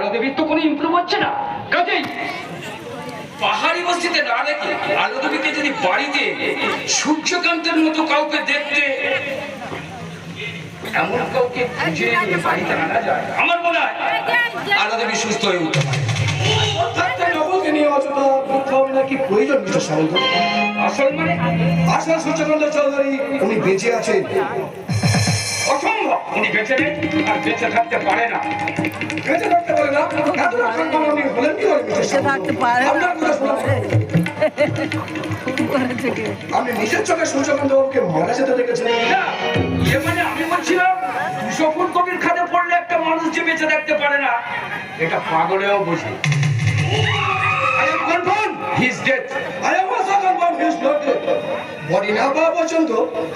আলো দেবীর তো কোনো ইমপ্রুভ হচ্ছে না। কাজেই পাহাড়ি বস্তিতে না রেখে আলো দেবীকে যদি বাড়িতে সূর্যকান্তের মতো কাউকে দেখতে, এমন কাউকে খুঁজে বাড়িতে আনা যায়, আমার মনে হয় আলো দেবী সুস্থ হয়ে উঠতে পারে। সূর্যকান্ত চৌধুরী উনি বেঁচে আছেন। অসম্ভব, উনি বেঁচে নেই আর বেঁচে থাকতে পারে না। বেঁচে থাকতে পারে না? আপনি নিজের চোখে সূর্যকান্ত বাবুকে মারা যেতে দেখেছেন? মানে আমি বলছিলাম 200 ফুট গভীর খাদে পড়লে একটা মানুষ যে বেঁচে থাকতে পারে না, এটা পাগলেও বোঝে। বডি না পাওয়া পর্যন্ত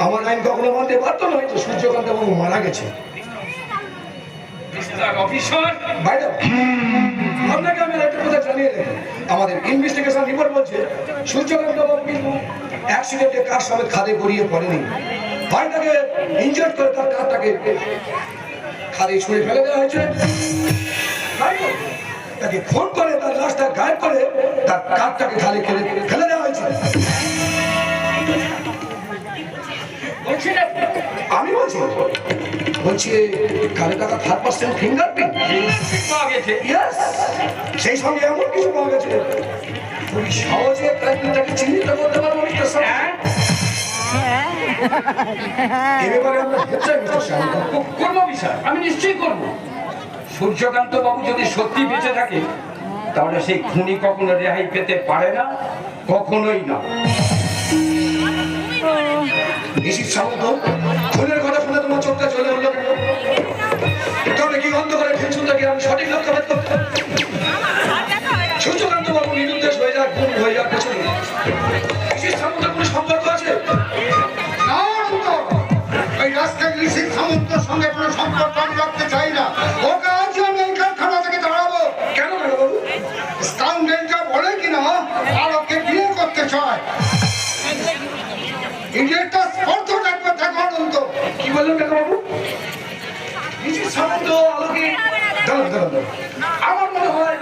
আমার আইন কখনো মানতে পারতো না যে সূর্যকান্ত বাবু মারা গেছে। আপনাকে আমি একটা কথা জানিয়ে দেব, আমাদের ইনভেস্টিগেশন রিপোর্ট বলছে সূর্যকান্ত বাবু কিন্তু অ্যাক্সিডেন্টে কার সমেত খাদে গড়িয়ে পড়েনি। ভাইটাকে ইনজার্ড করে তার কারটাকে খাদে ছুঁড়ে ফেলে দেওয়া হয়েছে। তাকে ফোন করে তার লাশটা গায়েব করে তার কারটাকে খালি ফেলে দেওয়া হয়েছে। আমি বলছি কারে টাকা 3% ফিঙ্গারপ্রিন্ট পাওয়া গেছে। সেই সঙ্গে এমন কিছু পাওয়া গেছে খুবই সহজে ক্রাইমটাকে চিহ্নিত করতে পারবো। আমি নিশ্চয়ই করবো। সূর্যকান্ত বাবু যদি সত্যি বেঁচে থাকে তাহলে সেই খুনি কখনো রেহাই পেতে পারে না, কখনোই না। নিশিত সামন্ত, খুনের কথা শুনে তোমার চোখটা চলে উঠলো কেন? তবে কি অন্ধকারে খেলছুন তাকে আমি সঠিক লক্ষ্য ভেদ করতে? সূর্যকান্ত বাবু নিরুদ্দেশ হয়ে যাক, গুম হয়ে যাক পেছনে নিশিত সামন্ত কোনো সম্পর্ক আছে? এই রাস্তায় নিশিত সামন্তর সঙ্গে কোনো সম্পর্ক আমি রাখতে চাই না। ওকে আজ আমি এই কারখানা থেকে দাঁড়াবো। কেন বাবু? স্কাউন্ডেলটা বলে কিনা আলোকে বিয়ে করতে চায়। ইডিয়েটটা স্পর্ধ রাখবে থাকো অনন্ত। কি বললেন বাবু? নিশিত সামন্ত আলোকে দাঁড়ান। আমার মনে হয়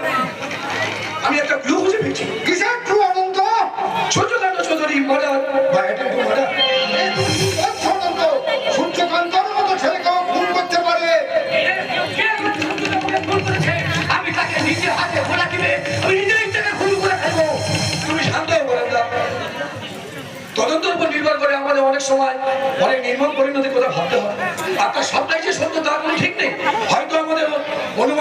আমি একটা ক্লু খুঁজে পেয়েছি। কিসের ক্লু অনন্ত? সূর্যকান্ত চৌধুরী মার্ডার বা অ্যাটেম্প টু মার্ডার। অনন্ত সূর্যকান্তর মতো ছেলেকেও খুন করতে পারে। আমি তাকে নিজের হাতে ঘোড়া দিবে, আমি নিজের ইচ্ছাকে খুন করে ফেলবো। তুমি শান্ত হয়ে বলেন না। তদন্তের উপর নির্ভর করে আমাদের অনেক সময় অনেক নির্মম পরিণতির কথা ভাবতে হয়। আপনার সবটাই যে সত্য তার কোনো ঠিক নেই। হয়তো আমাদের অনুমানকে